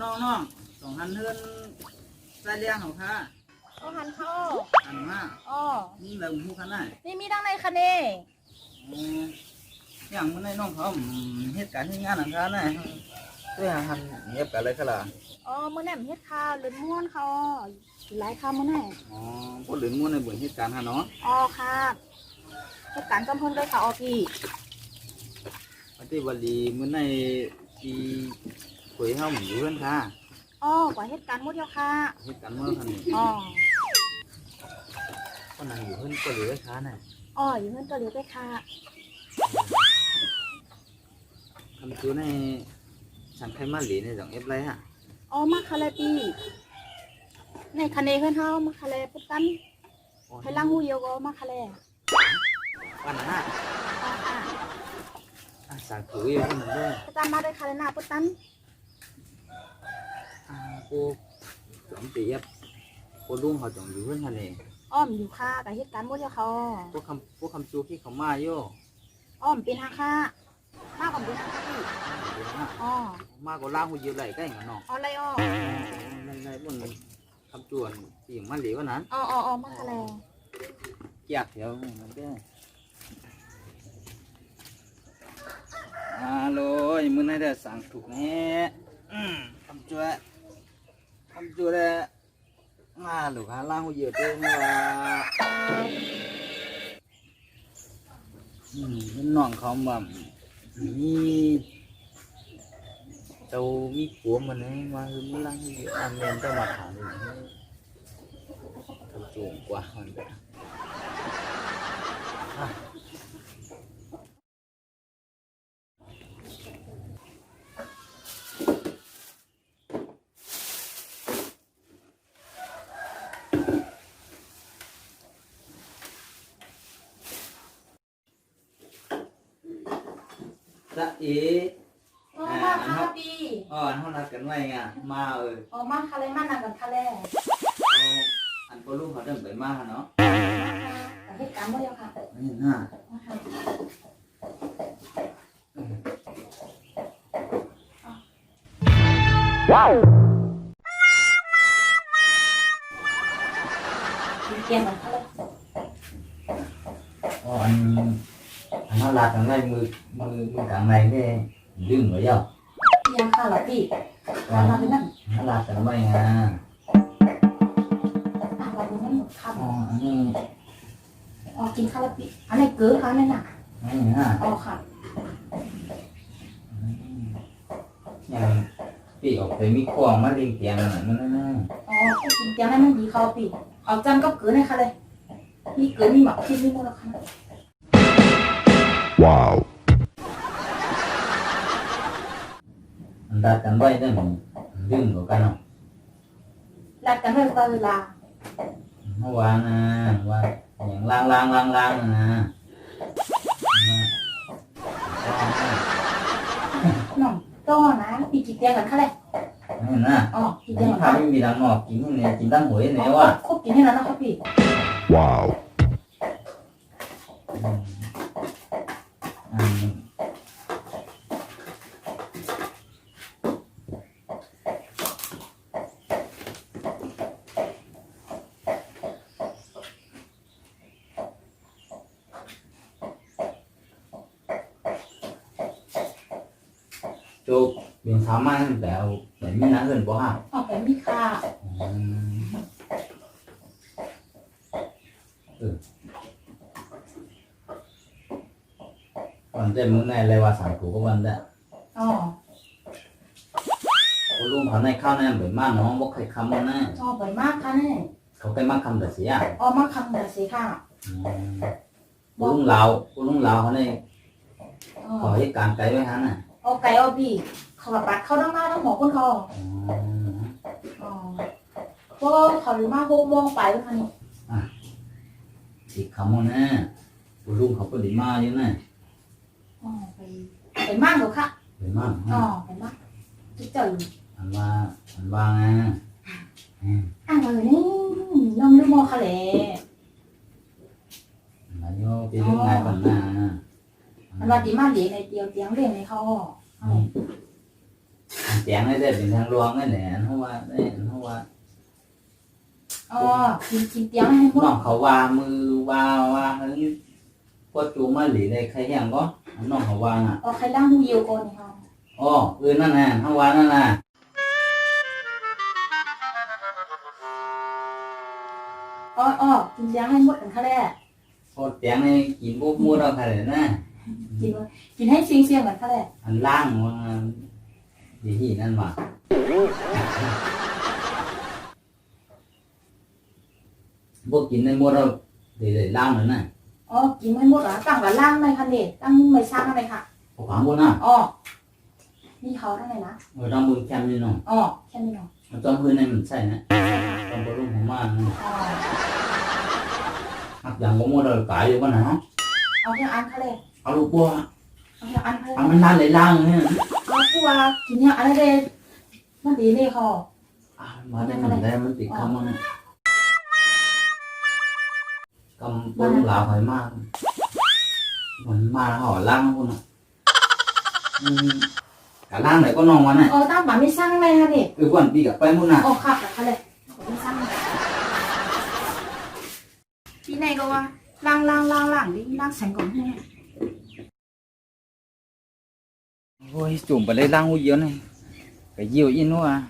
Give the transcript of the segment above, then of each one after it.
น้องสองหันเฮือนใส่เลี้ยงเขาค่ะเอาหันเข้าอันมาอ๋อนี่เราผู้ขนาดนี่มีดังในคะเนอย่างมันในน้องเขาเหตุการณ์ที่งานหลังคาน่ะด้วยหันเงียบกันเลยค่ะล่ะอ๋อมื้อแหนมเฮ็ดข้าวลืนม่วนเขาหลายคำมื้อแหนอ๋อพวกเหลืองม้วนในบุญเหตุการณ์ฮะเนาะอ๋อค่ะเฮ็ดการจำเพิ่นด้วยค่ะอ๋อพี่ปฏิวัติมื้อในที่คุยเฮาอยู่เพื่อนค่ะอ๋อกว่าเหตุการณ์หมดแล้วค่ะเหตุการณ์เมื่อคันนี้อ๋อก็นั่งอยู่เพื่อนก็เหลือค้าน่ะอ๋ออยู่เพิ่นตัวเดียวด้วยค่ะทำตัวในสังไคมาหลีในสองเอฟไรฮะอ๋อมาคาเลปีในคะเนเพิ่นเฮามาคาเลปุ๊บกันให้ล้างหูเดียวก็มาคาเลวันน่ะอ๋อค่ะสังถืออยู่คนนึงด้วยปุ๊บกันมาด้วยคาเลนาปุ๊บกันcô chuẩn bị cô luôn họ chuẩn bị hơn này อ้อมอยู่ค่ะกับเหตุการณ์หมดแล้วเขาพวกคำจูที่เขามาโย่อ้อมเป็นทางค่ะมากกว่าเป็นทางค่ะพี่อ๋อมากกว่าล่างหัวเยอะไหลก็อย่างนั้นเนาะอ๋ออะไรอ๋อในบนคำจวนที่อย่างมันเหลวนั้นอ๋ออ๋ออ๋อมาอะไรเกียกเดี๋ยวมันได้ฮัลโหลมื้อนี้ได้สั่งถูกแน่คำจวนได้มาหรือว่าล่างหัวเยอะด้วยนี่ว่าน้องเขาแบบมีเจ้ามีผัวมันไงมาคือมันลังอยู่อันเมนเจ้ามาถามเลยทำจูงกว่ามันก็จะมาค่ะพี่เขานัดกันไว้ไงมามาคาเลมานัดกันคาเลอันก็ลูกเขาเดินไปมาเนาะเหตุการณ์หมดแล้วค่ะนี่น่ะว้าวเตรียมกันคาเลอันเขาลาดกันไว้มือกลางในนี่ดึงไว้ยังค่ะหรอพี่มาเป็นนั่นเขาลาดกันไว้ไงเราเป็นนั่นคำอันนี้กินข้าวแล้วพี่อันนี้เกลือค่ะนั่นน่ะนี่ฮะค่ะอย่างปีออกไปมีควงมาเรียงเตียงนั่นนั่นกินเตียงนั่นมันดีเขาพี่เอาจำก็เกลือในค่ะเลยมีเกลือมีหมักที่นี่หมดแล้วค่ะว้าวดัดกันไว้ได้หมดดึงกับกันเนาะดัดกันไว้ก็เวลาเมื่อวานนะว่าอย่างล้างนะน้องต้อนะปีกินเตียงกันค่ะเลยนี่นะกินเตียงกันไม่มีดังหมอกกินนี่กินตั้งหวยเนี่ยวะครบกินให้แล้วนะครับพี่ว้าวโจเป็นสามัญแล้วแต่ไม่น่าเกินบ่ฮะแต่มีค่ะวันเต็มมื้อในเลยว่าสั่งถูกก็วันได้กูลุงเขาในข้าวในเบิดมากน้องบ่เคยคำนะเบิดมากค่ะเนี่ยเขาเคยมากคำแต่เสียมากคำแต่เสียค่ะกูลุงลาวเขาในขอให้การไกลไว้ฮะน่ะไก่พี่เขาแบบปัดเข้าด้านหน้าทั้งหัวคนเขาเพราะเขาหรือมา6 โมงไปแล้วค่ะนี่อีกคำว่านะกูลุงเขาก็ดีมาอยู่นะไปมากหรอค่ะไปมากไปมากจะเจออันว่าไงเลยนี่น้องดูมอค่ะแหละมาโยไปเรื่องงานก่อนนะมันว่าดีมากดีในเตียงเลี้ยงในเขาเตี ตียงได้เป็นทางรองนั่นแหละเพราะว่าอ๋อกินเตียงให้หมด น้องเขาว่ามือว่าเฮ้ยพอจูมาหลีในใครแห้งก็น้องเขาว่าอ่ะ อ๋อใครล้างหูเยียวก่อนนี่ค่ะ อ๋อนั่นน่ะเขาว่านั่นน่ะ อ๋อกินเตียงให้หมดกันค่ะแรก พอเตียงนี่กินปุ๊บมูเราขนาดนั้น กินให้เสียงกันค่ะแรก อันล่างว่าดีที่นั่นมาพวกกินในมูเราเดี๋ยวล่างนั่นน่ะ อ๋อกินให้หมดเหรอตั้งกับล่างไหมคะเนี่ยตั้งไม่สร้างไหมค่ะ พวกขวางบนน่ะ อ๋อนี่เขาทั้งไหนนะ เราต้องมือแคมนี่น้อง อ๋อแค่นี้เนาะ มันต้องพื้นในมันใช่นะต้องบรรลุของมัน อ๋อ หักอย่างของมูเรากายอยู่กันนะ เอาแค่อันค่ะแรก เอาลูกบัว เอาแค่อันค่ะแร เอา ก มันนั่นเลยล่างเนี่ย เอาผู้ว่ากินเนี่ยอะไรเด้มันดีเลยค่ะ มาได้มันได้มันติดคำมันคำปนหลาหอยมากมันมาห่อล่างคนน่ะcả lang này có nòng mà này อ๋อตั้งบ้านไม่สร้างไหมคะเนี่ย quan đi gặp bay muốn nào อ๋อค่ะค่ะแรกไม่สร้างที่ไหนก็ว่าล่างดิล่างแสงก่อนให้ ôi chùm vào đây lang hôi yếu này cái nhiều in nữa à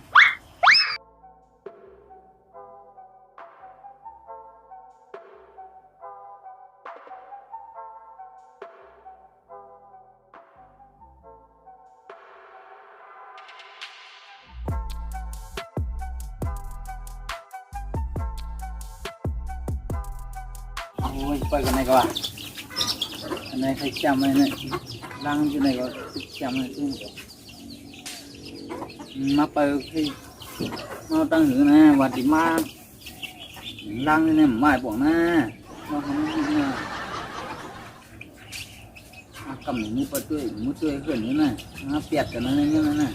ôi quay cái này các bạn cái này phải chăm này này lang cái này có chăm này chứ mà phải khi nó đang hưởng nè và thì ma lang cái này mãi bỏ nè nó không biết nè cầm mua tươi gần như này nó bẹt cái nó lên như thế này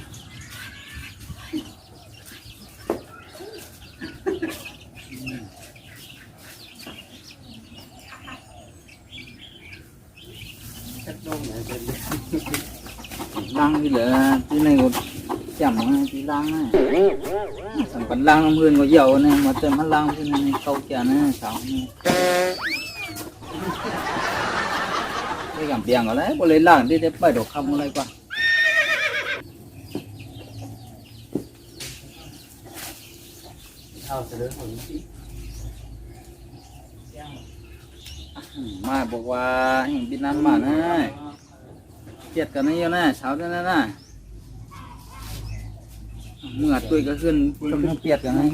lang thì là cái này có chẩm cái lang này sản phẩm lang nó hương có dầu này mà tên mắt lang cái này câu chả này sao cái cảm tiền ở đấy có lấy lang đi để bảy đồ không lấy qua màบอกว่าเห็นพี่น้ำมานะเปียดกันนี่อยู่นะเช้าเท่านั้นนะเมื่อตัวก็ขึ้นกำลังเปียดกันนี่